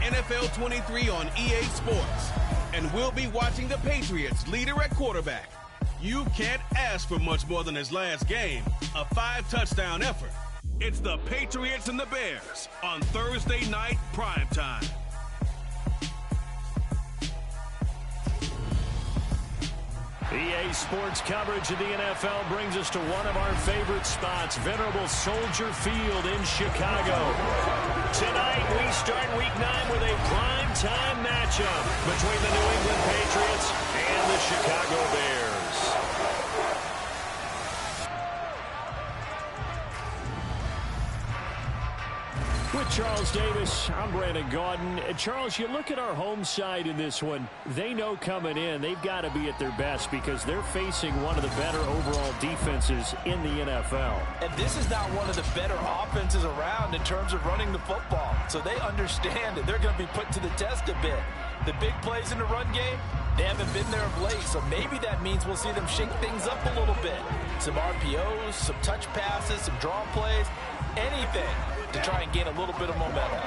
NFL 23 on EA Sports. And we'll be watching the Patriots leader at quarterback. You can't ask for much more than his last game, a 5-touchdown effort. It's the Patriots and the Bears on Thursday night primetime. EA Sports coverage of the NFL brings us to one of our favorite spots, venerable Soldier Field in Chicago. Tonight, we start Week 9 with a prime-time matchup between the New England Patriots and the Chicago Bears. With Charles Davis, I'm Brandon Gaudin. Charles, you look at our home side in this one. They know coming in they've got to be at their best because they're facing one of the better overall defenses in the NFL. And this is not one of the better offenses around in terms of running the football. So they understand that they're going to be put to the test a bit. The big plays in the run game, they haven't been there of late. So maybe that means we'll see them shake things up a little bit. Some RPOs, some touch passes, some draw plays, anything to try and gain a little bit of momentum.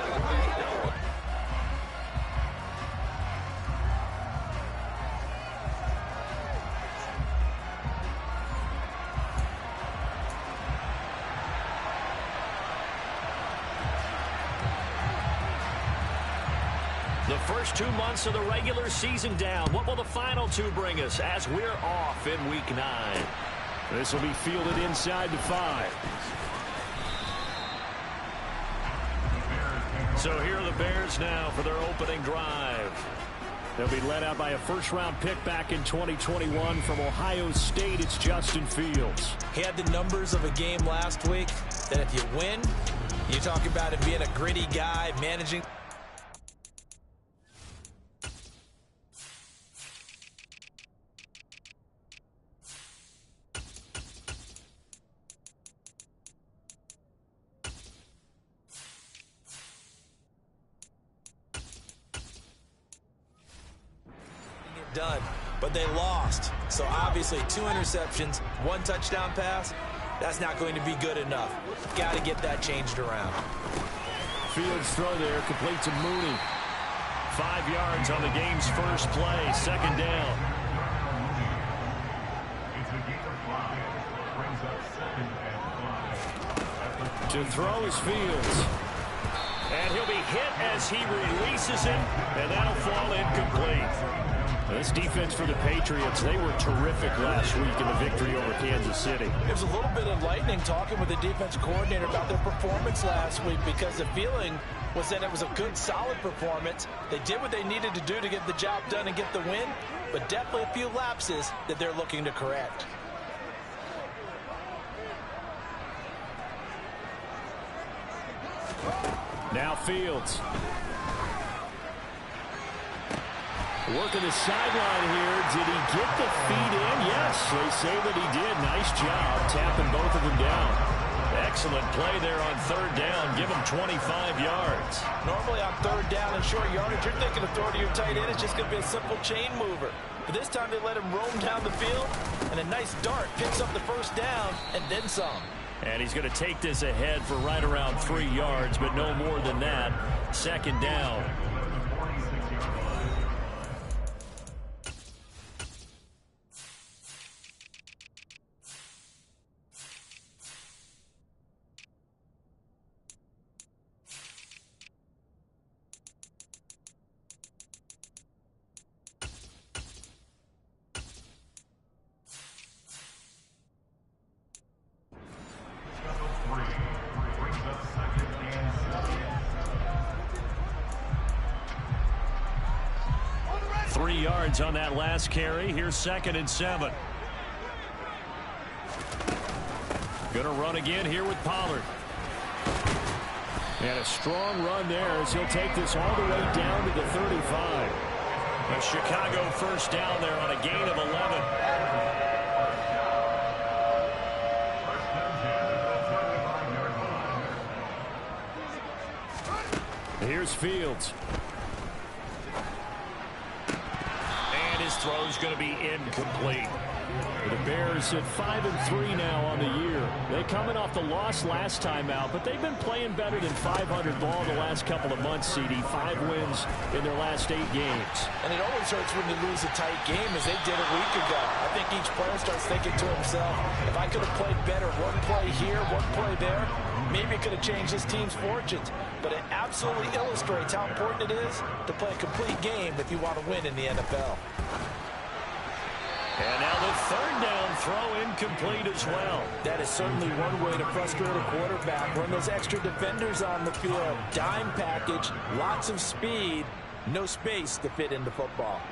The first 2 months of the regular season down. What will the final 2 bring us as we're off in Week 9? This will be fielded inside the 5. So here are the Bears now for their opening drive. They'll be led out by a first-round pick back in 2021 from Ohio State. It's Justin Fields. He had the numbers of a game last week that if you win, you talk about him being a gritty guy, managing. Done, but they lost. So obviously 2 interceptions, 1 touchdown pass, that's not going to be good enough. Got to get that changed around. Fields throw there, complete to Mooney. 5 yards on the game's first play, second down. To throw is Fields. And he'll be hit as he releases it, and that'll fall incomplete. This defense for the Patriots, they were terrific last week in the victory over Kansas City. It was a little bit enlightening talking with the defense coordinator about their performance last week because the feeling was that it was a good, solid performance. They did what they needed to do to get the job done and get the win, but definitely a few lapses that they're looking to correct. Now Fields. Working the sideline here. Did he get the feet in? Yes, they say that he did. Nice job tapping both of them down. Excellent play there on third down. Give him 25 yards. Normally on third down and short yardage, you're thinking of throwing to your tight end. It's just going to be a simple chain mover. But this time they let him roam down the field, and a nice dart picks up the first down and then some. And he's going to take this ahead for right around 3 yards, but no more than that. Second down. On that last carry. Here's 2nd and 7. Gonna run again here with Pollard. And a strong run there as he'll take this all the way down to the 35. A Chicago first down there on a gain of 11. Here's Fields. His throw is going to be incomplete. The Bears at 5-3 now on the year. They coming off the loss last time out, but they've been playing better than 500 ball the last couple of months, CD. 5 wins in their last 8 games. And it always hurts when you lose a tight game as they did a week ago. I think each player starts thinking to himself, if I could have played better one play here, one play there, maybe it could have changed this team's fortunes. But it absolutely illustrates how important it is to play a complete game if you want to win in the NFL. And now the third down throw incomplete as well. That is certainly one way to frustrate a quarterback. Run those extra defenders on the field. Dime package, lots of speed, no space to fit into football.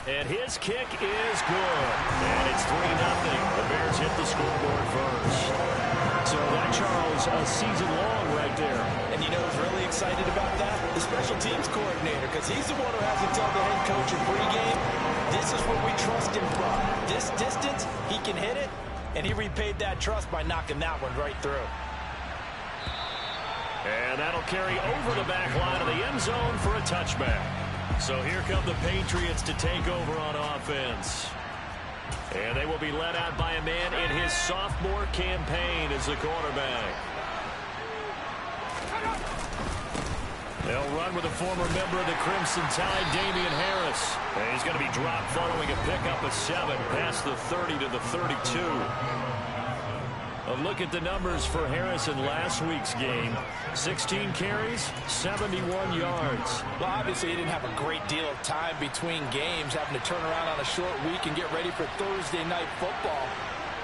And his kick is good. And it's 3-0. The Bears hit the scoreboard first. So that, Charles, a season long right there. And you know who's really excited about that? The special teams coordinator, because he's the one who has to tell the head coach in pregame, this is what we trust him from. This distance, he can hit it, and he repaid that trust by knocking that one right through. And that'll carry over the back line of the end zone for a touchback. So here come the Patriots to take over on offense. And they will be led out by a man in his sophomore campaign as the quarterback. They'll run with a former member of the Crimson Tide, Damian Harris. And he's going to be dropped following a pickup of 7 past the 30 to the 32. A look at the numbers for Harris in last week's game. 16 carries, 71 yards. Well, obviously he didn't have a great deal of time between games, having to turn around on a short week and get ready for Thursday night football.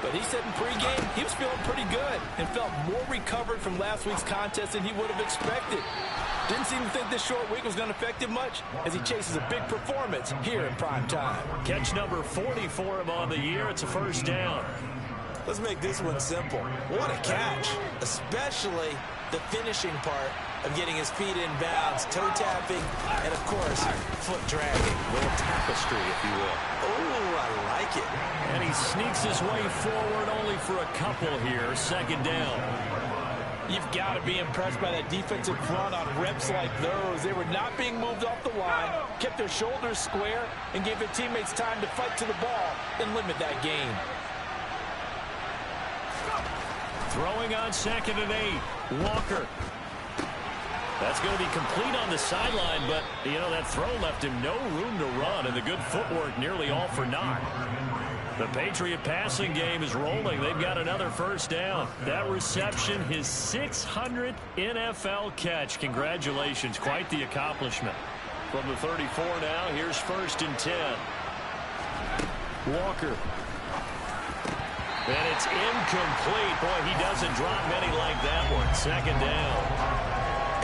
But he said in pregame he was feeling pretty good and felt more recovered from last week's contest than he would have expected. Didn't seem to think this short week was going to affect him much as he chases a big performance here in prime time. Catch number 40 for him on the year. It's a first down. Let's make this one simple. What a catch, especially the finishing part of getting his feet in bounds, toe tapping, and of course, foot dragging. A little tapestry, if you will. Oh, I like it. And he sneaks his way forward only for a couple here. Second down. You've got to be impressed by that defensive front on reps like those. They were not being moved off the line, kept their shoulders square, and gave their teammates time to fight to the ball and limit that gain. Throwing on 2nd and 8. Walker. That's going to be complete on the sideline, but, you know, that throw left him no room to run, and the good footwork nearly all for naught. The Patriot passing game is rolling. They've got another first down. That reception, his 600th NFL catch. Congratulations. Quite the accomplishment. From the 34 now, here's 1st and 10. Walker. And it's incomplete. Boy, he doesn't drop many like that one. 2nd down.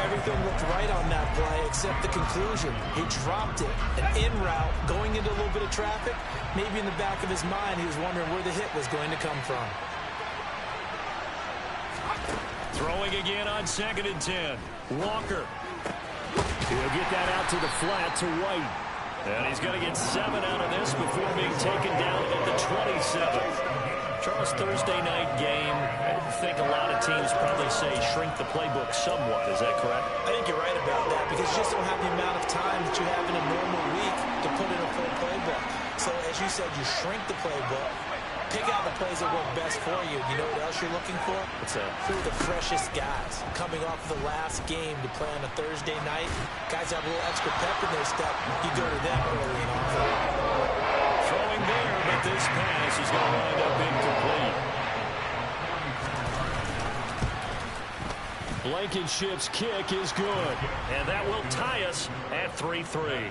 Everything looked right on that play except the conclusion. He dropped it. An in route going into a little bit of traffic. Maybe in the back of his mind he was wondering where the hit was going to come from. Throwing again on 2nd and 10. Walker. He'll get that out to the flat to White. And he's going to get 7 out of this before being taken down at the 27th. Charles, Thursday night game, I think a lot of teams probably say shrink the playbook somewhat. Is that correct? I think you're right about that because you just don't have the amount of time that you have in a normal week to put in a full playbook. So as you said, you shrink the playbook, pick out the plays that work best for you. You know what else you're looking for? What's that? Who are the freshest guys coming off of the last game to play on a Thursday night? Guys have a little extra pep in their step. You go to them early and often. Throwing there, but this pass is going to wind up incomplete. Blankenship's kick is good, and that will tie us at 3-3.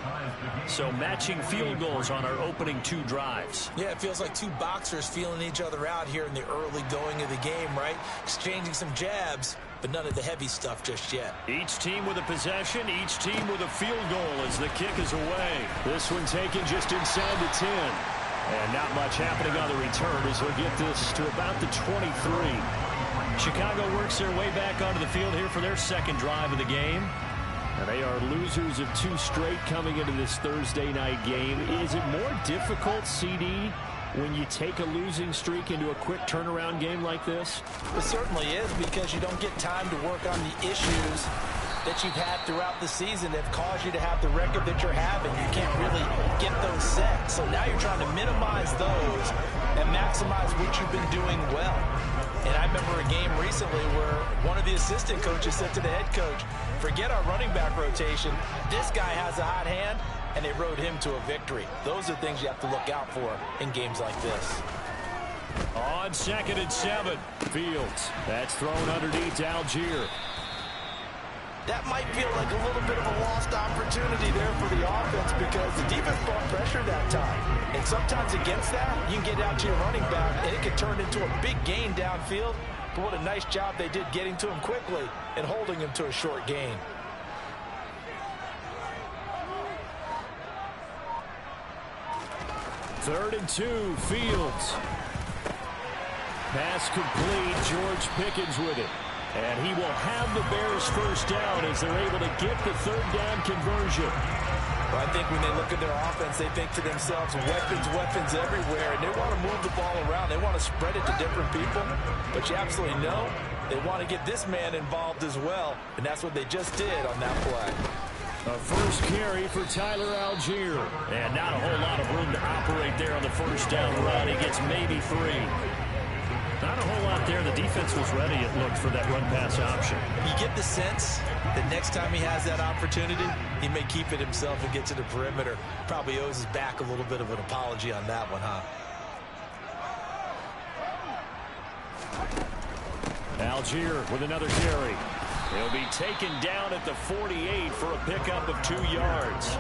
So matching field goals on our opening 2 drives. Yeah, it feels like 2 boxers feeling each other out here in the early going of the game, right? Exchanging some jabs, but none of the heavy stuff just yet. Each team with a possession, each team with a field goal as the kick is away. This one taken just inside the 10. And not much happening on the return as we'll get this to about the 23. Chicago works their way back onto the field here for their 2nd drive of the game. And they are losers of 2 straight coming into this Thursday night game. Is it more difficult, CD, when you take a losing streak into a quick turnaround game like this? It certainly is, because you don't get time to work on the issues that you've had throughout the season that have caused you to have the record that you're having. You can't really get those set. So now you're trying to minimize those and maximize what you've been doing well. And I remember a game recently where one of the assistant coaches said to the head coach, forget our running back rotation. This guy has a hot hand, and they rode him to a victory. Those are things you have to look out for in games like this. On 2nd and 7, Fields. That's thrown underneath to Algier. That might feel like a little bit of a lost opportunity there for the offense, because the defense brought pressure that time. And sometimes against that, you can get out to your running back, and it can turn into a big gain downfield. But what a nice job they did getting to him quickly and holding him to a short gain. Third and 2, Fields. Pass complete, George Pickens with it. And he will have the Bears first down as they're able to get the third down conversion. Well, I think when they look at their offense, they think to themselves, weapons everywhere, and they want to move the ball around. They want to spread it to different people, but you absolutely know they want to get this man involved as well, and that's what they just did on that play. A first carry for Tyler Algier, and not a whole lot of room to operate there on the first down run. He gets maybe 3. Not a whole lot there. The defense was ready, it looked, for that run-pass option. You get the sense that next time he has that opportunity, he may keep it himself and get to the perimeter. Probably owes his back a little bit of an apology on that one, huh? Algier with another carry. He'll be taken down at the 48 for a pickup of 2 yards.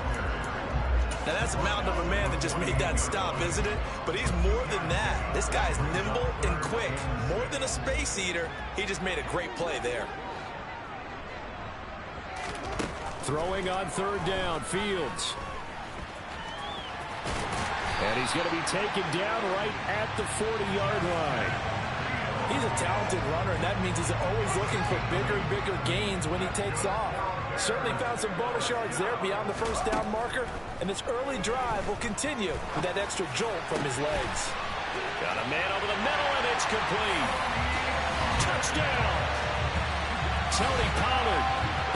Now, that's a mountain of a man that just made that stop, isn't it? But he's more than that. This guy's nimble and quick. More than a space eater, he just made a great play there. Throwing on third down, Fields. And he's going to be taken down right at the 40-yard line. He's a talented runner, and that means he's always looking for bigger and bigger gains when he takes off. Certainly found some bonus yards there beyond the first down marker, and this early drive will continue with that extra jolt from his legs. Got a man over the middle, and it's complete. Touchdown! Tony Pollard,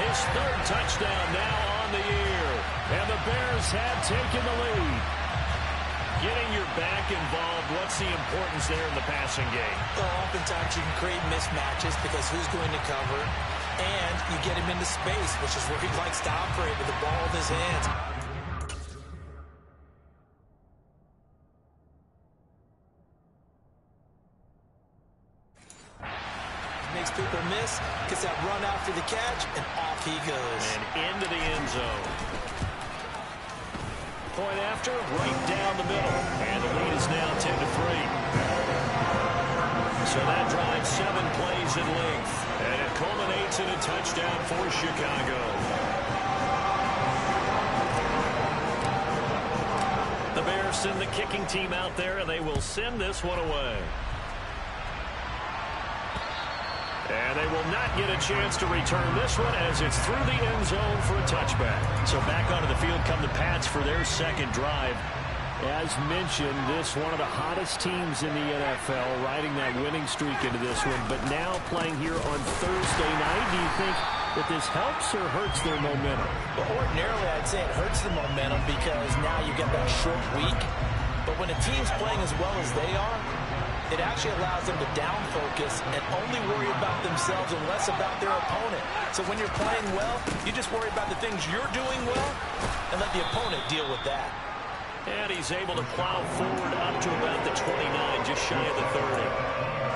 his 3rd touchdown now on the year. And the Bears have taken the lead. Getting your back involved, what's the importance there in the passing game? Well, oftentimes you can create mismatches because who's going to cover, and you get him into space, which is where he likes to operate with the ball in his hands. Makes people miss, gets that run after the catch, and off he goes. And into the end zone. Point after, right down the middle. And the lead is now 10-3. So that drives 7 plays in length. And it culminates in a touchdown for Chicago. The Bears send the kicking team out there, and they will send this one away. And they will not get a chance to return this one as it's through the end zone for a touchback. So back onto the field come the Pats for their second drive. As mentioned, this one of the hottest teams in the NFL, riding that winning streak into this one, but now playing here on Thursday night. Do you think that this helps or hurts their momentum? Well, ordinarily, I'd say it hurts the momentum because now you get that short week. But when a team's playing as well as they are, it actually allows them to down focus and only worry about themselves and less about their opponent. So when you're playing well, you just worry about the things you're doing well and let the opponent deal with that. And he's able to plow forward up to about the 29, just shy of the 30.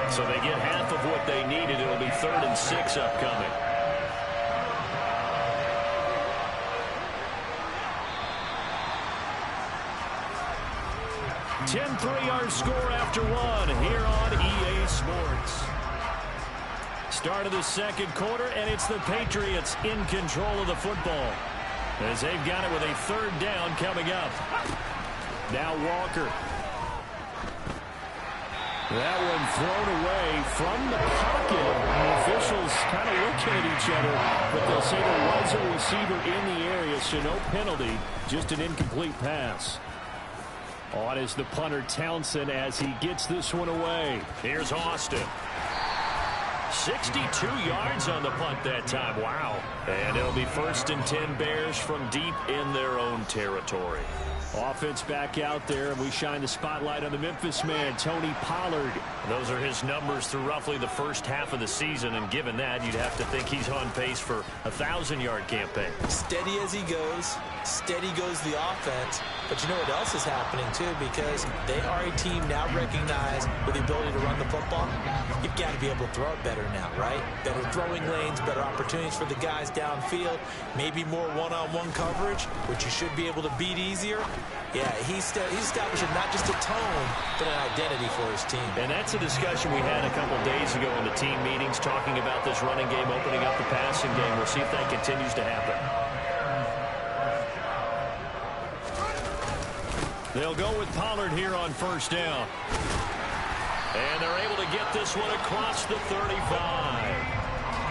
So they get half of what they needed. It'll be 3rd and 6 upcoming. Our score after 1 here on EA Sports. Start of the second quarter, and it's the Patriots in control of the football as they've got it with a 3rd down coming up. Now Walker. That one thrown away from the pocket. The officials kind of looking at each other, but they'll say there was a receiver in the area, so no penalty, just an incomplete pass. On is the punter Townsend as he gets this one away. Here's Austin. 62 yards on the punt that time. Wow. And it'll be 1st and 10 Bears from deep in their own territory. Offense back out there, and we shine the spotlight on the Memphis man, Tony Pollard. Those are his numbers through roughly the first half of the season, and given that, you'd have to think he's on pace for a 1,000-yard campaign. Steady as he goes, steady goes the offense. But you know what else is happening, too, because they are a team now recognized with the ability to run the football. You've got to be able to throw it better now, right? Better throwing lanes, better opportunities for the guys downfield, maybe more one-on-one coverage, which you should be able to beat easier. Yeah, he's establishing not just a tone, but an identity for his team. And that's a discussion we had a couple days ago in the team meetings, talking about this running game, opening up the passing game. We'll see if that continues to happen. They'll go with Pollard here on 1st down. And they're able to get this one across the 35.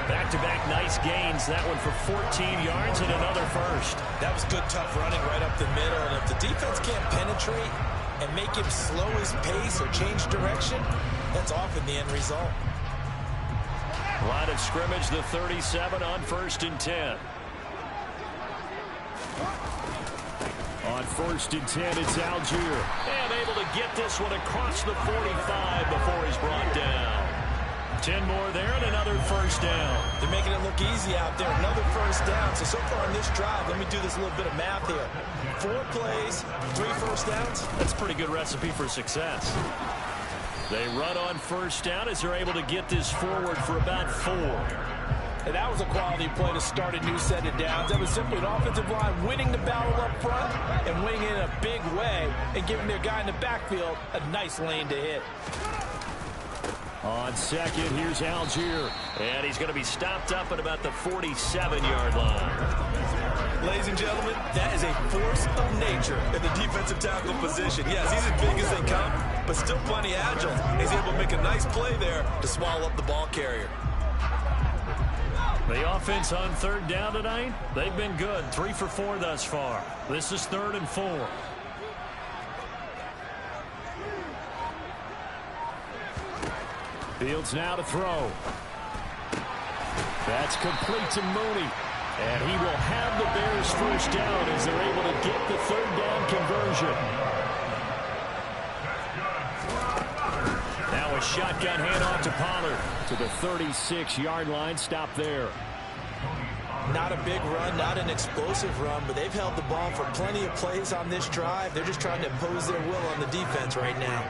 Back-to-back nice gains. That one for 14 yards and another 1st. That was good, tough running right up the middle. And if the defense can't penetrate and make him slow his pace or change direction, that's often the end result. Line of scrimmage, the 37 on 1st and 10. On 1st and 10, it's Algier. And able to get this one across the 45 before he's brought down. 10 more there and another 1st down. They're making it look easy out there. Another 1st down. So far on this drive, let me do this little bit of math here. 4 plays, 3 1st downs. That's a pretty good recipe for success. They run on 1st down as they're able to get this forward for about 4. And that was a quality play to start a new set of downs. That was simply an offensive line winning the battle up front and winning it in a big way and giving their guy in the backfield a nice lane to hit. On 2nd, here's Algier. And he's going to be stopped up at about the 47-yard line. Ladies and gentlemen, that is a force of nature in the defensive tackle position. Yes, he's as big as they come, but still plenty agile. He's able to make a nice play there to swallow up the ball carrier. The offense on 3rd down tonight, they've been good. 3 for 4 thus far. This is 3rd and 4. Fields now to throw. That's complete to Mooney. And he will have the Bears 1st down as they're able to get the 3rd down conversion. Now a shotgun handoff to Pollard to the 36-yard line. Stop there. Not a big run, not an explosive run, but they've held the ball for plenty of plays on this drive. They're just trying to impose their will on the defense right now.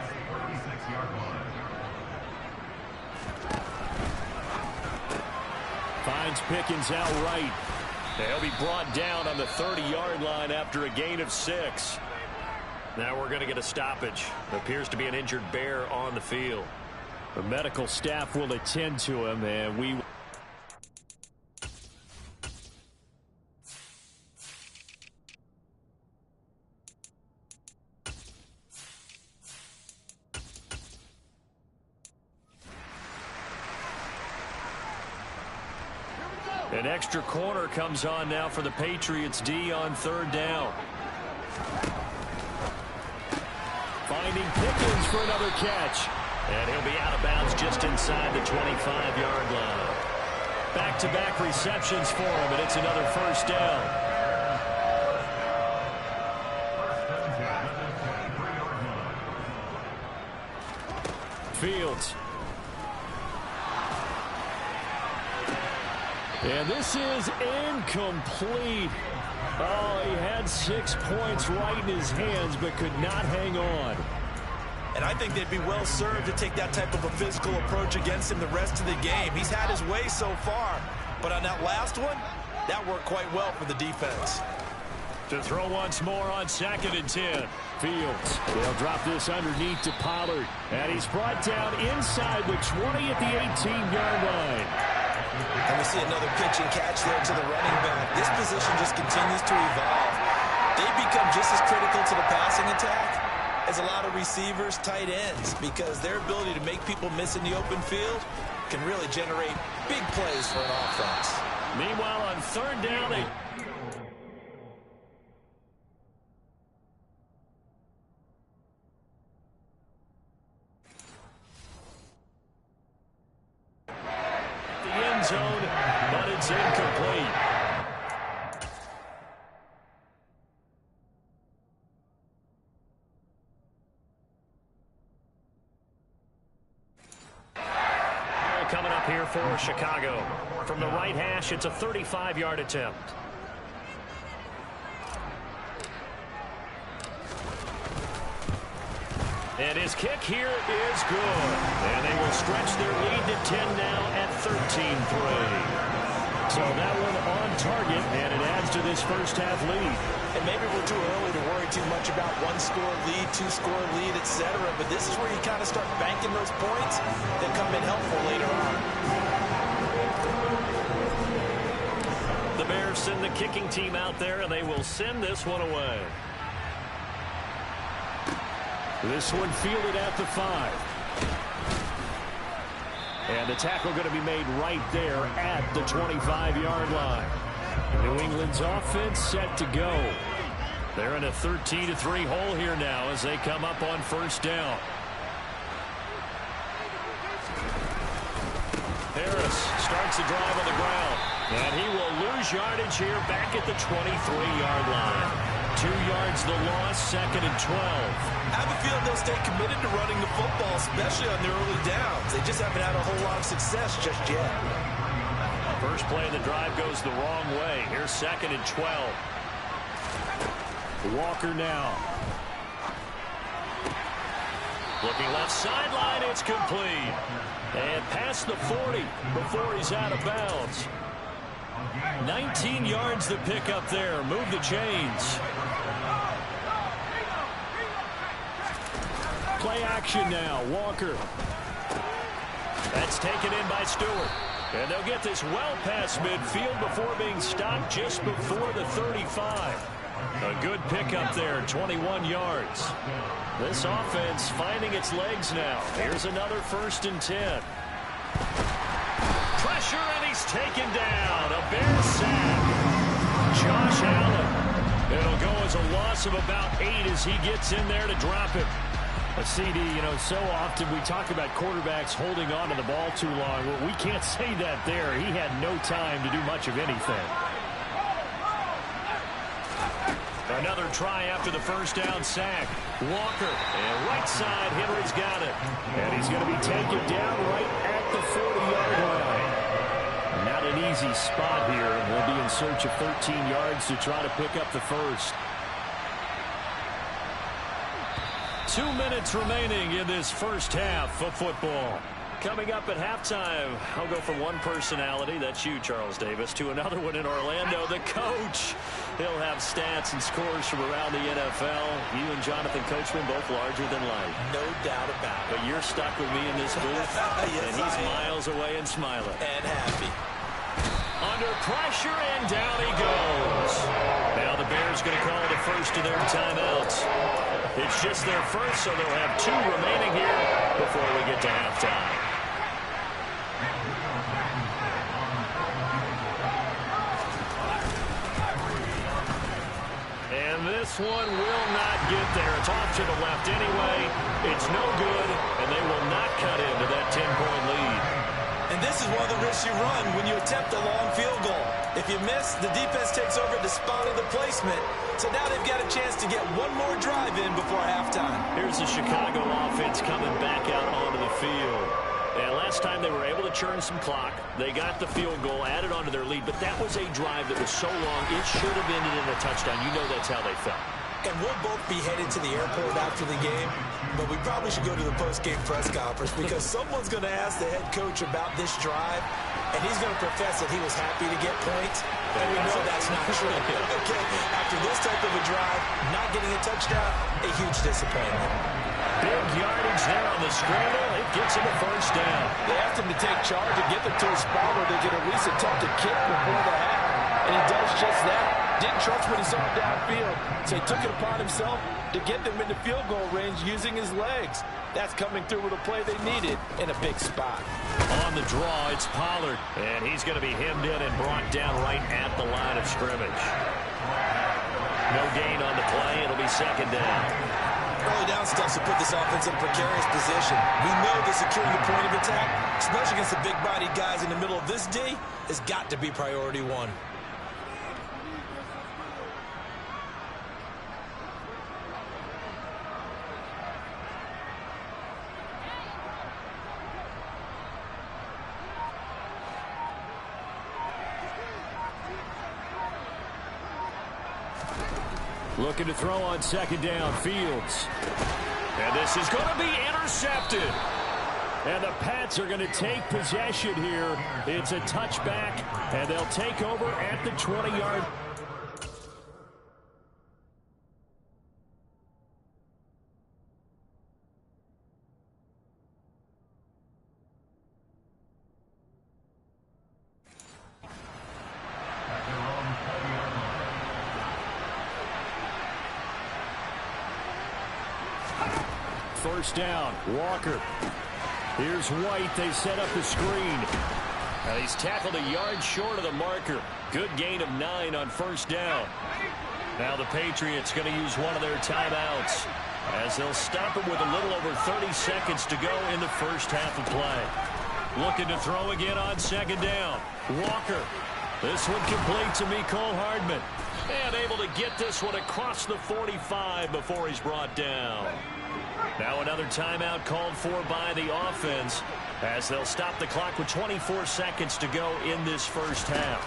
Finds Pickens outright. They'll be brought down on the 30-yard line after a gain of 6. Now we're going to get a stoppage. There appears to be an injured Bear on the field. The medical staff will attend to him, and we... An extra corner comes on now for the Patriots D on 3rd down. Finding Pickens for another catch. And he'll be out of bounds just inside the 25-yard line. Back-to-back receptions for him, and it's another 1st down. Fields. And this is incomplete. Oh, he had 6 points right in his hands, but could not hang on. And I think they'd be well served to take that type of a physical approach against him the rest of the game. He's had his way so far, but on that last one, that worked quite well for the defense. To throw once more on 2nd and 10. Fields. They'll drop this underneath to Pollard. And he's brought down inside the 20 at the 18-yard line. And we see another pitch and catch there to the running back. This position just continues to evolve. They become just as critical to the passing attack as a lot of receivers, tight ends, because their ability to make people miss in the open field can really generate big plays for an offense. Meanwhile, on 3rd down, . end zone, but it's incomplete. Coming up here for Chicago. From the right hash, it's a 35-yard attempt. And his kick here is good. And they will stretch their lead to 10 now at 13-3. So that one on target, and it adds to this first-half lead. And maybe we're too early to worry too much about one-score lead, two-score lead, etc. But this is where you kind of start banking those points that come in helpful later on. The Bears send the kicking team out there, and they will send this one away. This one fielded at the 5. And the tackle going to be made right there at the 25-yard line. New England's offense set to go. They're in a 13-3 hole here now as they come up on first down. Harris starts the drive on the ground. And he will lose yardage here back at the 23-yard line. 2 yards the loss, 2nd and 12. I have a feeling they'll stay committed to running the football, especially on their early downs. They just haven't had a whole lot of success just yet. First play of the drive goes the wrong way. Here's 2nd and 12. Walker now. Looking left sideline, it's complete. And past the 40 before he's out of bounds. 19 yards the pick up there. Move the chains. Play action now. Walker. That's taken in by Stewart. And they'll get this well past midfield before being stopped just before the 35. A good pickup there, 21 yards. This offense finding its legs now. Here's another 1st and 10. Pressure, and he's taken down. A Bears sack. Josh Allen. It'll go as a loss of about 8 as he gets in there to drop him. A CD, you know, so often we talk about quarterbacks holding on to the ball too long. Well, we can't say that there. He had no time to do much of anything. Another try after the first down sack. Walker, and right side, Henry's got it. And he's going to be taken down right at the 40-yard line. Not an easy spot here. We'll be in search of 13 yards to try to pick up the first. 2 minutes remaining in this first half of football. Coming up at halftime, I'll go from one personality, that's you, Charles Davis, to another one in Orlando, the coach. He'll have stats and scores from around the NFL. You and Jonathan Coachman both larger than life. No doubt about it. But you're stuck with me in this booth, yes, and he's miles away and smiling. And happy. Under pressure, and down he goes. Now the Bears going to call the first of their timeouts. It's just their first, so they'll have 2 remaining here before we get to halftime. And this one will not get there. It's off to the left anyway. It's no good, and they will not cut into that 10-point lead. And this is one of the risks you run when you attempt a long field goal. If you miss, the defense takes over the spot of the placement. So now they've got a chance to get one more drive in before halftime. Here's the Chicago offense coming back out onto the field. And last time they were able to churn some clock. They got the field goal, added onto their lead. But that was a drive that was so long, it should have ended in a touchdown. You know that's how they felt. And we'll both be headed to the airport after the game, but we probably should go to the post-game press conference because someone's going to ask the head coach about this drive, and he's going to profess that he was happy to get points, and we know that's not true. Okay, after this type of a drive, not getting a touchdown, a huge disappointment. Big yardage there on the scramble. It gets him a first down. They asked him to take charge and get them to a spot where they could at least attempt a kick before the half, and he does just that. Didn't trust what he saw downfield, so he took it upon himself to get them into field goal range using his legs. That's coming through with a play they needed in a big spot. On the draw, it's Pollard, and he's going to be hemmed in and brought down right at the line of scrimmage. No gain on the play. It'll be 2nd down. Early down stuff to put this offense in a precarious position. We know that securing the point of attack, especially against the big-bodied guys in the middle of this D, has got to be priority one. Looking to throw on second down, Fields. And this is going to be intercepted. And the Pats are going to take possession here. It's a touchback, and they'll take over at the 20-yard. First down, Walker. Here's White. They set up the screen. And he's tackled a yard short of the marker. Good gain of 9 on first down. Now the Patriots going to use one of their timeouts as they'll stop it with a little over 30 seconds to go in the first half of play. Looking to throw again on second down. Walker. This one complete to Mecole Hardman. And able to get this one across the 45 before he's brought down. Now another timeout called for by the offense as they'll stop the clock with 24 seconds to go in this first half.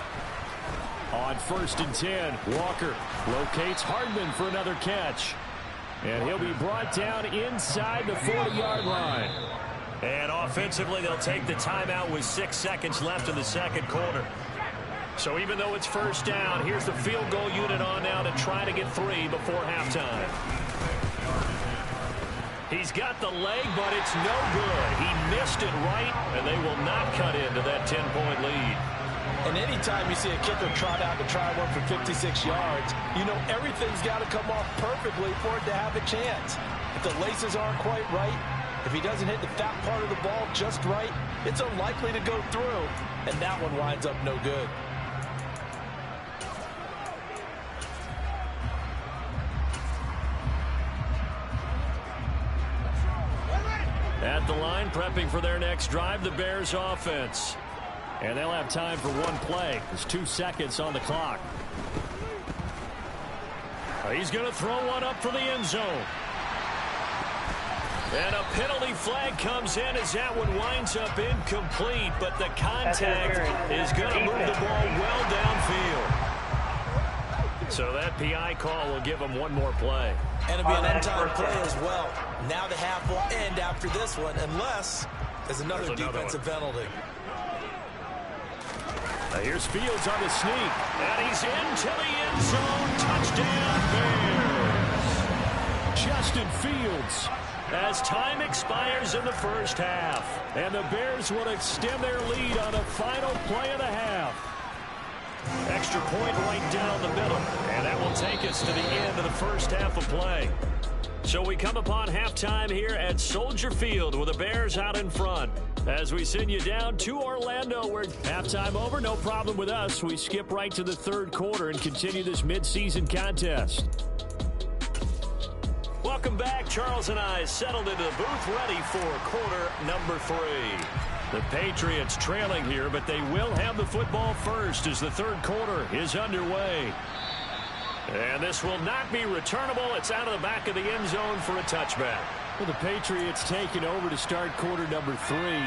On first and 10, Walker locates Hardman for another catch. And he'll be brought down inside the 40-yard line. And offensively, they'll take the timeout with 6 seconds left in the second quarter. So even though it's first down, here's the field goal unit on now to try to get 3 before halftime. He's got the leg, but it's no good. He missed it right, and they will not cut into that 10-point lead. And anytime you see a kicker trot out to try one for 56 yards, you know everything's got to come off perfectly for it to have a chance. If the laces aren't quite right, if he doesn't hit the fat part of the ball just right, it's unlikely to go through, and that one winds up no good. At the line, prepping for their next drive, the Bears offense. And they'll have time for one play. There's 2 seconds on the clock. He's going to throw one up for the end zone. And a penalty flag comes in as that one winds up incomplete, but the contact is going to move the ball well downfield. So that PI call will give them one more play. And it'll be an untimed play as well. Now the half will end after this one, unless there's another defensive penalty. Now here's Fields on the sneak. And he's into the end zone. Touchdown, Bears. Justin Fields. As time expires in the first half. And the Bears will extend their lead on the final play of the half. Extra point right down the middle. And that will take us to the end of the first half of play. So we come upon halftime here at Soldier Field with the Bears out in front. As we send you down to Orlando, where halftime over, no problem with us. We skip right to the third quarter and continue this midseason contest. Welcome back. Charles and I settled into the booth ready for quarter number 3. The Patriots trailing here, but they will have the football first as the third quarter is underway. And this will not be returnable. It's out of the back of the end zone for a touchback. Well, the Patriots taking over to start quarter number 3.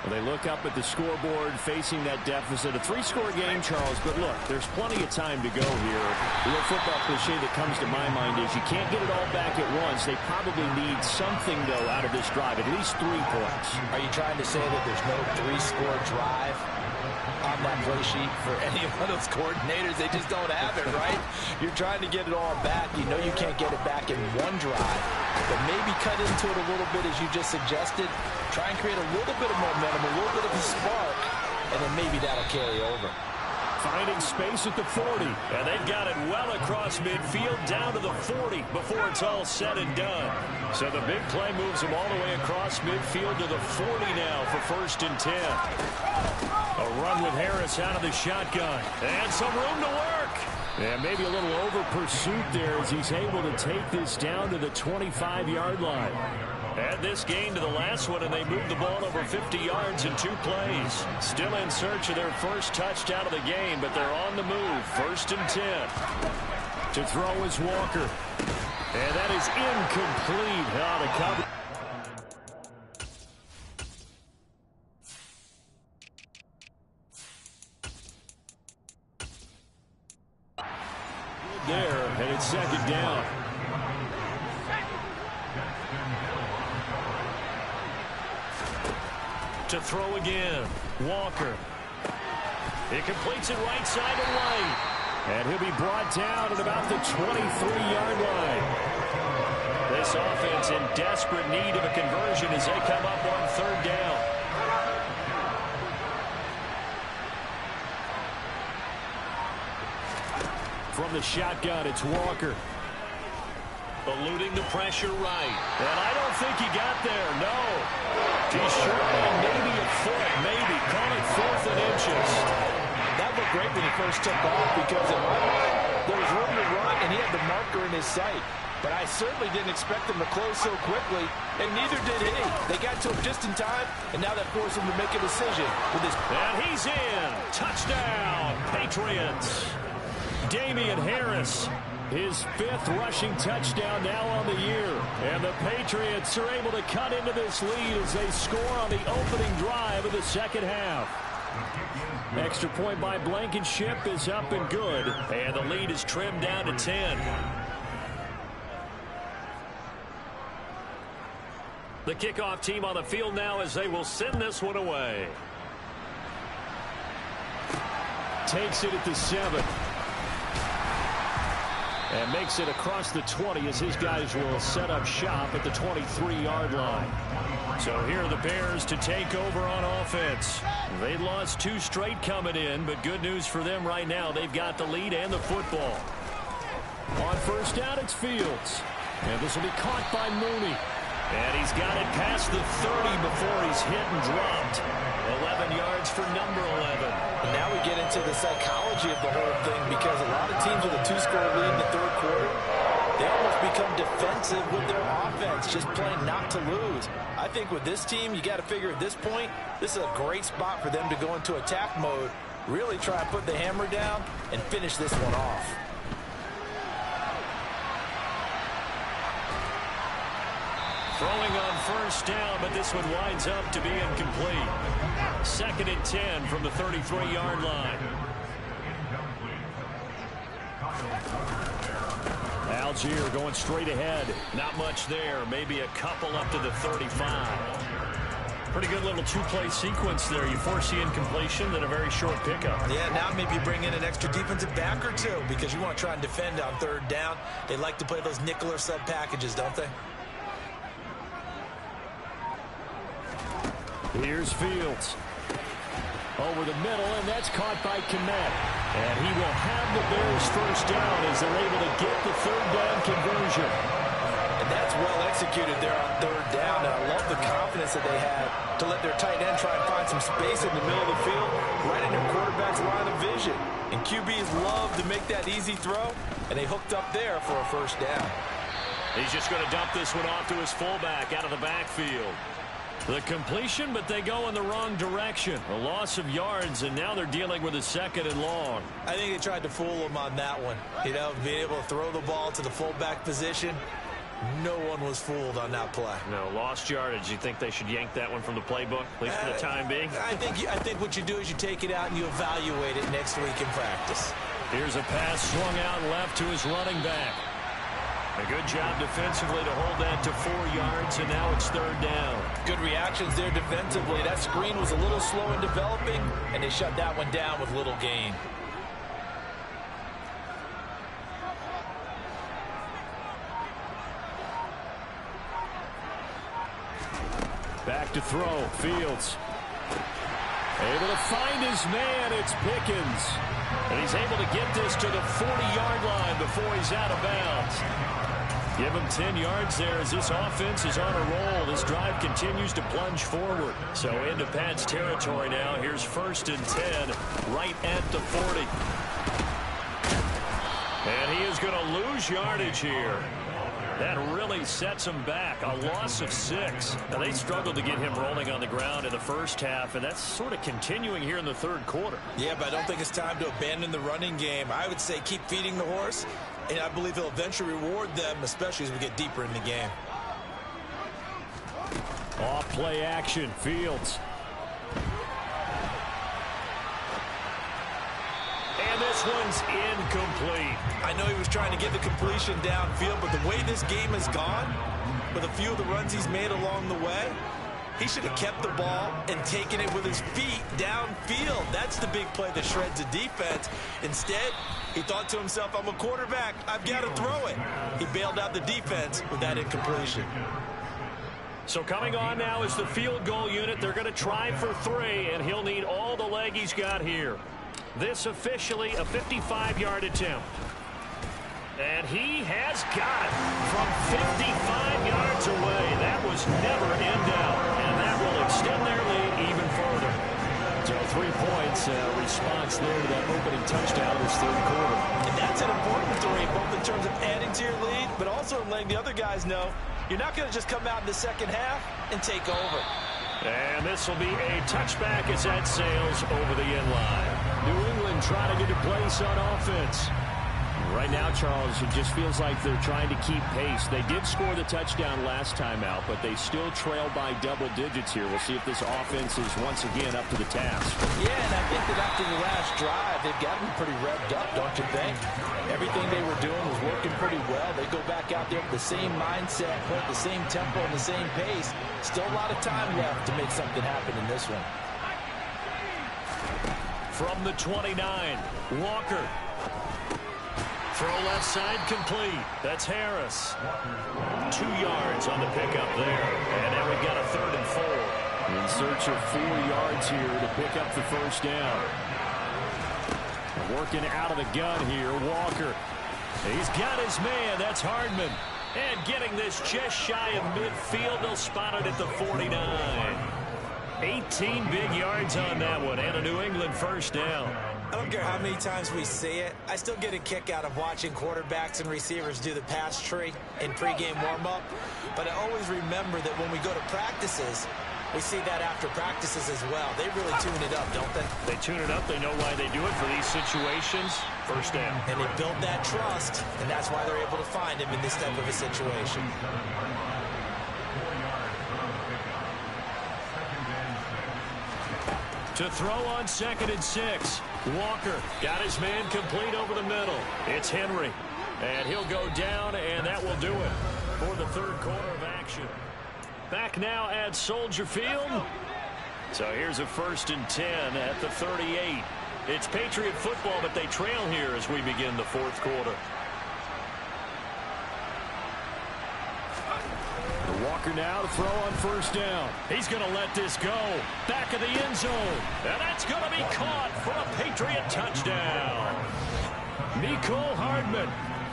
Well, they look up at the scoreboard facing that deficit. A 3-score game, Charles, but look, there's plenty of time to go here. The real football cliche that comes to my mind is you can't get it all back at once. They probably need something, though, out of this drive, at least 3 points. Are you trying to say that there's no 3-score drive on that play sheet for any one of those coordinators? They just don't have it, right? You're trying to get it all back. You know you can't get it back in one drive, but maybe cut into it a little bit as you just suggested. Try and create a little bit of momentum, a little bit of a spark, and then maybe that'll carry over. Finding space at the 40, and they've got it well across midfield down to the 40 before it's all said and done. So the big play moves them all the way across midfield to the 40 now for first and 10. A run with Harris out of the shotgun, and some room to work. And maybe a little over pursuit there as he's able to take this down to the 25-yard line. Add this gain to the last one, and they move the ball over 50 yards in 2 plays. Still in search of their first touchdown of the game, but they're on the move. 1st and 10. To throw is Walker. And that is incomplete. Out of cover. There, and it's 2nd down. To throw again, Walker. It completes it right side and right. And he'll be brought down at about the 23-yard line. This offense in desperate need of a conversion as they come up on 3rd down. From the shotgun, it's Walker. Eluding the pressure right. And I don't think he got there, no. He's short by maybe a foot, maybe. Call it 4th and inches. That looked great when he first took off because in my mind, there was room to run and he had the marker in his sight. But I certainly didn't expect him to close so quickly, and neither did he. They got to him just in time, and now that forced him to make a decision with his... And he's in. Touchdown, Patriots. Damian Harris, his 5th rushing touchdown now on the year. And the Patriots are able to cut into this lead as they score on the opening drive of the 2nd half. Extra point by Blankenship is up and good. And the lead is trimmed down to 10. The kickoff team on the field now as they will send this one away. Takes it at the 7. And makes it across the 20 as his guys will set up shop at the 23-yard line. So here are the Bears to take over on offense. They lost 2 straight coming in, but good news for them right now. They've got the lead and the football. On 1st down, it's Fields. And this will be caught by Mooney. And he's got it past the 30 before he's hit and dropped. 11 yards for number 11. And now we get into the psychology of the whole thing because a lot of teams with a 2-score lead in the 3rd quarter, they almost become defensive with their offense, just playing not to lose. I think with this team, you got to figure at this point, this is a great spot for them to go into attack mode, really try and put the hammer down and finish this one off. Throwing on 1st down, but this one winds up to be incomplete. 2nd and 10 from the 33-yard line. Algier going straight ahead. Not much there. Maybe a couple up to the 35. Pretty good little 2-play sequence there. You force the incompletion, then a very short pickup. Yeah, now maybe you bring in an extra defensive back or 2 because you want to try and defend on 3rd down. They like to play those nickel or sub packages, don't they? Here's Fields. Over the middle, and that's caught by Kmet. And he will have the Bears 1st down as they're able to get the 3rd down conversion. And that's well executed there on 3rd down. And I love the confidence that they had to let their tight end try and find some space in the middle of the field, right in their quarterback's line of vision. And QBs love to make that easy throw, and they hooked up there for a 1st down. He's just going to dump this one off to his fullback out of the backfield. The completion, but they go in the wrong direction. A loss of yards, and now they're dealing with a 2nd and long. I think they tried to fool him on that one. You know, being able to throw the ball to the fullback position. No one was fooled on that play. No, lost yardage. You think they should yank that one from the playbook, at least for the time being? I think what you do is you take it out and you evaluate it next week in practice. Here's a pass swung out left to his running back. A good job defensively to hold that to 4 yards, and now it's 3rd down. Good reactions there defensively. That screen was a little slow in developing, and they shut that one down with little gain. Back to throw, Fields. Able to find his man, it's Pickens. And he's able to get this to the 40-yard line before he's out of bounds. Give him 10 yards there as this offense is on a roll. This drive continues to plunge forward. So into Pat's territory now. Here's 1st and 10 right at the 40. And he is going to lose yardage here. That really sets him back. A loss of 6. Now, they struggled to get him rolling on the ground in the first half, and that's sort of continuing here in the third quarter. Yeah, but I don't think it's time to abandon the running game. I would say keep feeding the horse, and I believe he'll eventually reward them, especially as we get deeper in the game. Off play action, Fields. And this one's incomplete. I know he was trying to get the completion downfield, but the way this game has gone, with a few of the runs he's made along the way, he should have kept the ball and taken it with his feet downfield. That's the big play that shreds the defense. Instead, he thought to himself, I'm a quarterback, I've got to throw it. He bailed out the defense with that incompletion. So coming on now is the field goal unit. They're going to try for 3, and he'll need all the leg he's got here. This officially a 55-yard attempt. And he has got it from 55 yards away. That was never in doubt. And that will extend their lead even further. So 3 points response there to that opening touchdown this third quarter. And that's an important 3, both in terms of adding to your lead, but also in letting the other guys know you're not going to just come out in the second half and take over. And this will be a touchback as that sails over the end line. New England trying to get a place on offense. Right now, Charles, it just feels like they're trying to keep pace. They did score the touchdown last time out, but they still trail by double digits here. We'll see if this offense is once again up to the task. Yeah, and I think that after the last drive, they've got to be pretty revved up, don't you think? Everything they were doing was working pretty well. They go back out there with the same mindset, play at the same tempo and the same pace. Still a lot of time left to make something happen in this one. From the 29, Walker. Throw left side complete. That's Harris. 2 yards on the pickup there. And now we've got a 3rd and 4. In search of 4 yards here to pick up the first down. Working out of the gun here, Walker. He's got his man. That's Hardman. And getting this just shy of midfield. They'll spot it at the 49. 18 big yards on that one. And a New England first down. I don't care how many times we see it. I still get a kick out of watching quarterbacks and receivers do the pass tree in pregame warm-up. But I always remember that when we go to practices, we see that after practices as well. They really tune it up, don't they? They tune it up. They know why they do it for these situations. First down. And they build that trust, and that's why they're able to find him in this type of a situation. To throw on 2nd and 6. Walker got his man complete over the middle. It's Henry. And he'll go down, and that will do it for the third quarter of action. Back now at Soldier Field. So here's a 1st and 10 at the 38. It's Patriot football, but they trail here as we begin the fourth quarter. Walker now to throw on 1st down. He's going to let this go. Back of the end zone. And that's going to be caught for a Patriot touchdown. Mecole Hardman,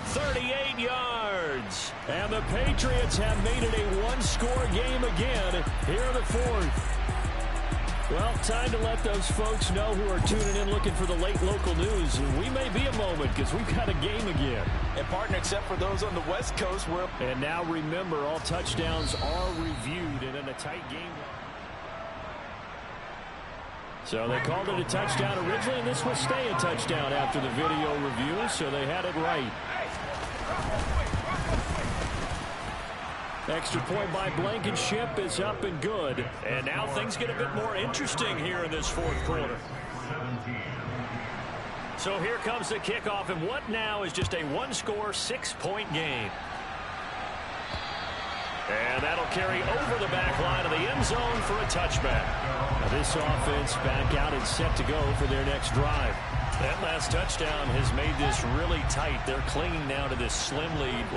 38 yards. And the Patriots have made it a one-score game again here in the fourth. Well, time to let those folks know who are tuning in looking for the late local news. We may be a moment because we've got a game again. And partner, except for those on the West Coast. And now remember, all touchdowns are reviewed and in a tight game. So they called it a touchdown originally, and this will stay a touchdown after the video review, so they had it right. Extra point by Blankenship is up and good. And now things get a bit more interesting here in this fourth quarter. So here comes the kickoff, and what now is just a one-score, 6-point game. And that'll carry over the back line of the end zone for a touchback. Now this offense back out and set to go for their next drive. That last touchdown has made this really tight. They're clinging now to this slim lead.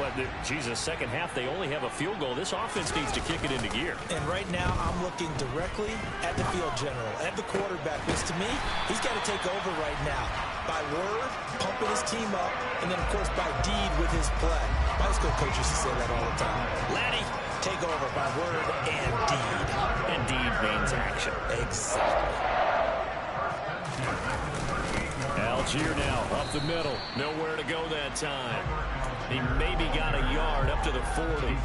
Second half, they only have a field goal. This offense needs to kick it into gear. And right now, I'm looking directly at the field general, at the quarterback, because to me, he's got to take over right now. By word, pumping his team up, and then, of course, by deed with his play. My high school coach used to say that all the time. Laddie, take over by word and deed. And deed means action. Exactly. Algier now up the middle. Nowhere to go that time. He maybe got a yard up to the 40.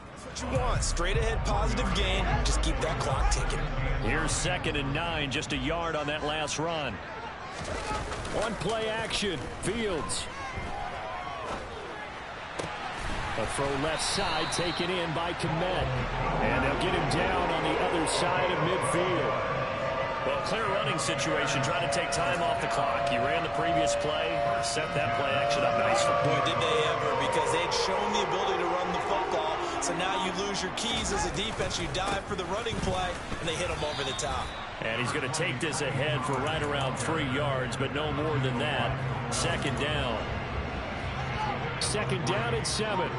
That's what you want. Straight ahead positive gain. Just keep that clock ticking. Here's 2nd and 9, just a yard on that last run. On play action, Fields. A throw left side taken in by Kmet. And they'll get him down on the other side of midfield. Well, clear running situation, trying to take time off the clock. He ran the previous play, set that play action up nicely. Boy, did they ever, because they'd shown the ability to run the football. So now you lose your keys as a defense. You dive for the running play, and they hit him over the top. And he's going to take this ahead for right around 3 yards, but no more than that. 2nd down. 2nd down at 7.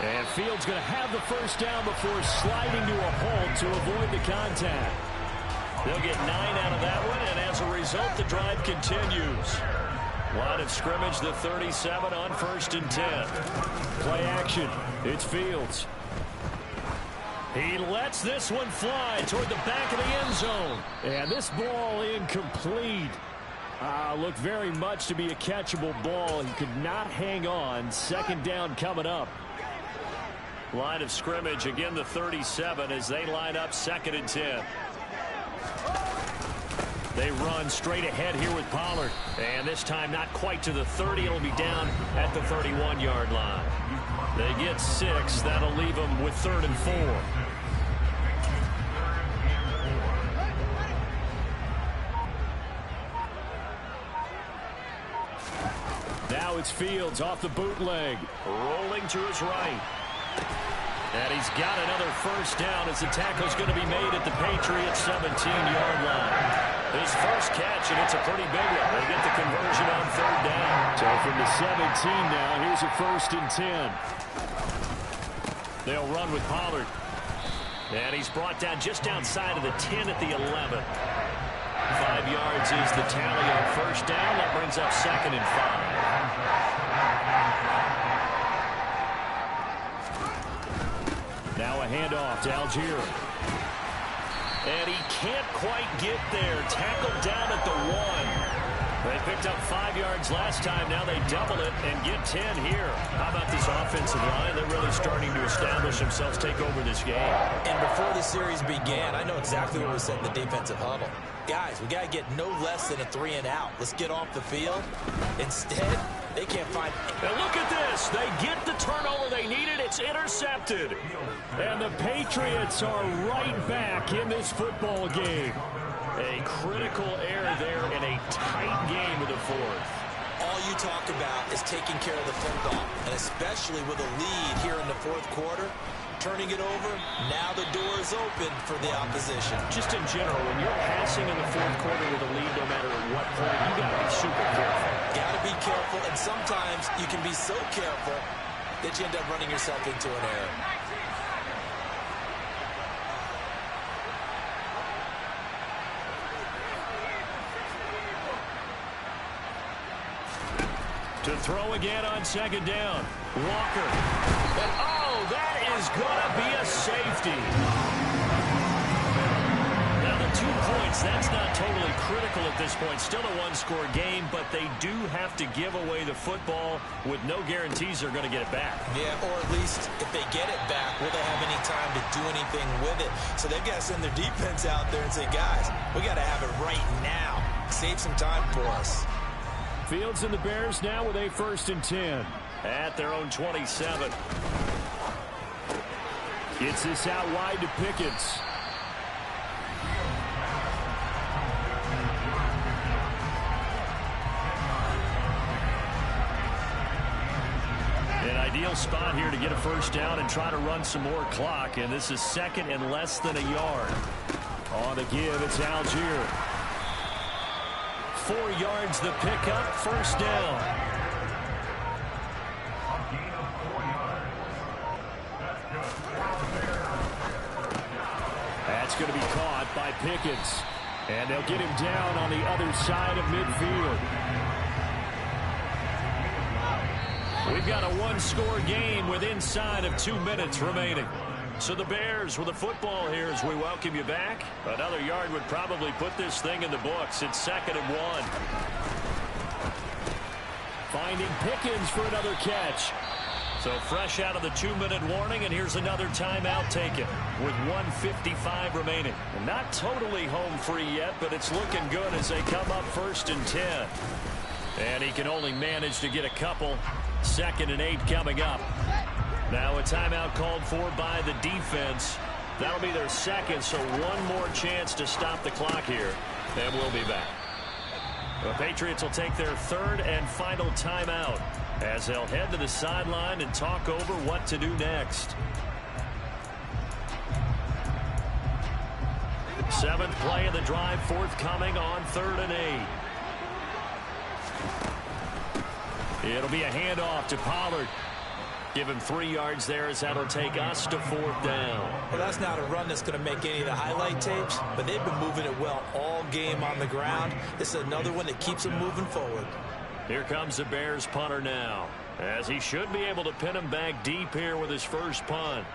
And Fields going to have the first down before sliding to a halt to avoid the contact. They'll get 9 out of that one, and as a result, the drive continues. Line of scrimmage, the 37 on 1st and 10. Play action. It's Fields. He lets this one fly toward the back of the end zone. And this ball incomplete. Looked very much to be a catchable ball. He could not hang on. 2nd down coming up. Line of scrimmage, again the 37 as they line up 2nd and 10. They run straight ahead here with Pollard. And this time not quite to the 30. It'll be down at the 31-yard line. They get 6. That'll leave them with 3rd and 4. Now it's Fields off the bootleg. Rolling to his right. And he's got another first down as the tackle's going to be made at the Patriots' 17-yard line. His first catch, and it's a pretty big one. They get the conversion on 3rd down. So from the 17 now, here's a 1st and 10. They'll run with Pollard. And he's brought down just outside of the 10 at the 11. 5 yards is the tally on 1st down. That brings up 2nd and 5. Now a handoff to Algier. And he can't quite get there. Tackled down at the 1. They picked up 5 yards last time. Now they double it and get 10 here. How about this offensive line? They're really starting to establish themselves, take over this game. And before the series began, I know exactly what was said in the defensive huddle. Guys, we got to get no less than a 3 and out. Let's get off the field. Instead, they can't find... And look at this. They get the turnover they needed. It's intercepted. And the Patriots are right back in this football game. A critical error there in a tight game with the 4th. All you talk about is taking care of the football, and especially with a lead here in the 4th quarter, turning it over, now the door is open for the opposition. Just in general, when you're passing in the 4th quarter with a lead, no matter at what point, you got to be super careful. Got to be careful, and sometimes you can be so careful that you end up running yourself into an error. To throw again on 2nd down. Walker. And oh, that is going to be a safety. Now the 2 points, that's not totally critical at this point. Still a 1-score game, but they do have to give away the football with no guarantees they're going to get it back. Yeah, or at least if they get it back, will they have any time to do anything with it? So they've got to send their defense out there and say, guys, we got to have it right now. Save some time for us. Fields and the Bears now with a 1st and 10 at their own 27. Gets this out wide to Pickens. An ideal spot here to get a first down and try to run some more clock, and this is 2nd and less than a yard. On the give, it's Algier. 4 yards the pickup, first down. At That's going to be caught by Pickens. And they'll get him down on the other side of midfield. We've got a one-score game with inside of 2 minutes remaining. So the Bears with the football here as we welcome you back. Another yard would probably put this thing in the books. It's 2nd and 1. Finding Pickens for another catch. So fresh out of the 2-minute warning, and here's another timeout taken with 1:55 remaining. And not totally home free yet, but it's looking good as they come up 1st and 10. And he can only manage to get a couple. 2nd and 8 coming up. Now a timeout called for by the defense. That'll be their second, so one more chance to stop the clock here. And we'll be back. The Patriots will take their 3rd and final timeout as they'll head to the sideline and talk over what to do next. 7th play of the drive forthcoming on 3rd and 8. It'll be a handoff to Pollard. Give him 3 yards there as that'll take us to 4th down. Well, that's not a run that's going to make any of the highlight tapes, but they've been moving it well all game on the ground. This is another one that keeps them moving forward. Here comes the Bears punter now, as he should be able to pin him back deep here with his first punt.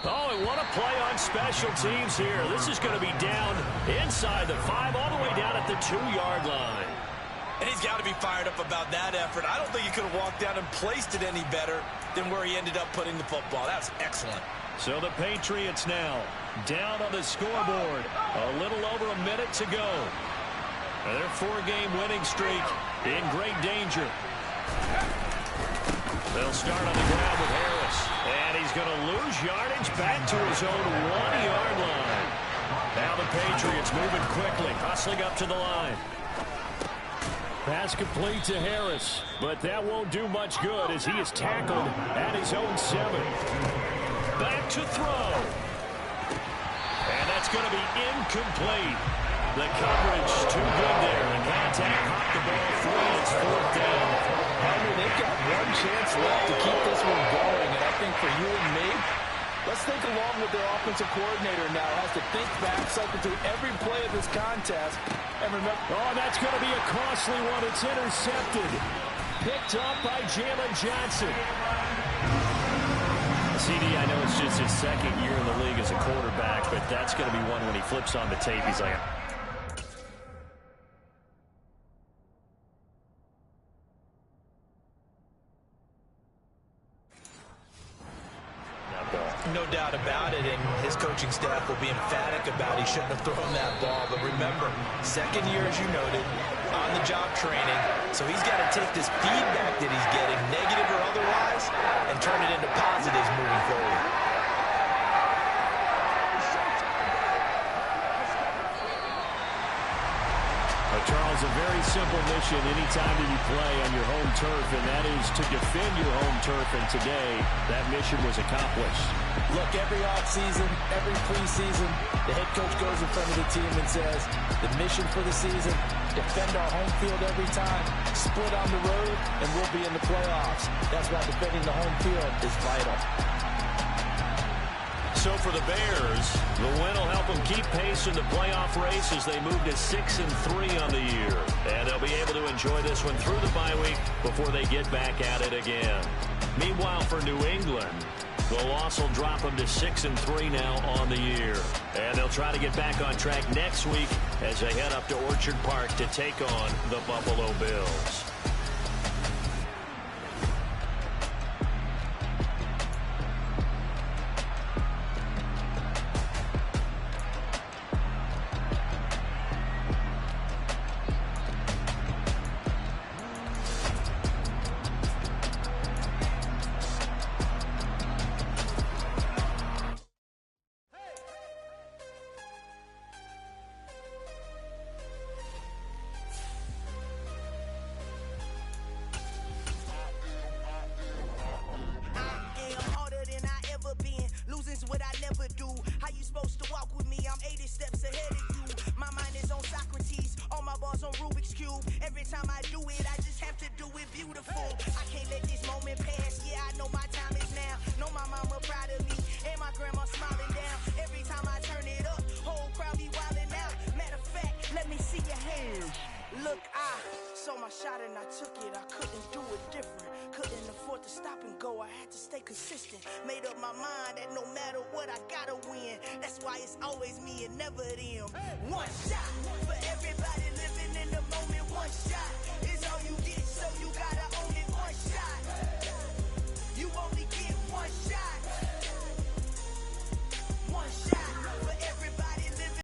Oh, and what a play on special teams here. This is going to be down inside the 5, all the way down at the 2-yard line. And he's got to be fired up about that effort. I don't think he could have walked down and placed it any better than where he ended up putting the football. That's excellent. So the Patriots now down on the scoreboard. A little over a minute to go. And their 4-game winning streak in great danger. They'll start on the ground with Harris. And he's going to lose yardage back to his own 1-yard line. Now the Patriots moving quickly, hustling up to the line. Pass complete to Harris, but that won't do much good as he is tackled at his own 7. Back to throw. And that's going to be incomplete. The coverage too good there. And contact popped the ball free. It's 4th down. They've got one chance left to keep this one going, and I think for you and me, let's think along with their offensive coordinator now. Has to think back, cycle through every play of this contest, and remember. Oh, that's going to be a costly one. It's intercepted. Picked up by Jalen Johnson. CD, I know it's just his 2nd year in the league as a quarterback, but that's going to be one when he flips on the tape. He's like, no doubt about it, and his coaching staff will be emphatic about he shouldn't have thrown that ball. But remember, 2nd year, as you noted, on-the-job training. So he's got to take this feedback that he's getting, negative or otherwise, and turn it into positives moving forward. Charles, a very simple mission anytime that you play on your home turf, and that is to defend your home turf, and today that mission was accomplished. Look, every offseason, every preseason, the head coach goes in front of the team and says, the mission for the season, defend our home field every time, split on the road, and we'll be in the playoffs. That's why defending the home field is vital. So for the Bears, the win will help them keep pace in the playoff race as they move to 6-3 on the year. And they'll be able to enjoy this one through the bye week before they get back at it again. Meanwhile, for New England, the loss will drop them to 6-3 now on the year. And they'll try to get back on track next week as they head up to Orchard Park to take on the Buffalo Bills. I couldn't do it different. Couldn't afford to stop and go, I had to stay consistent. Made up my mind that no matter what, I gotta win. That's why it's always me and never them. One shot for everybody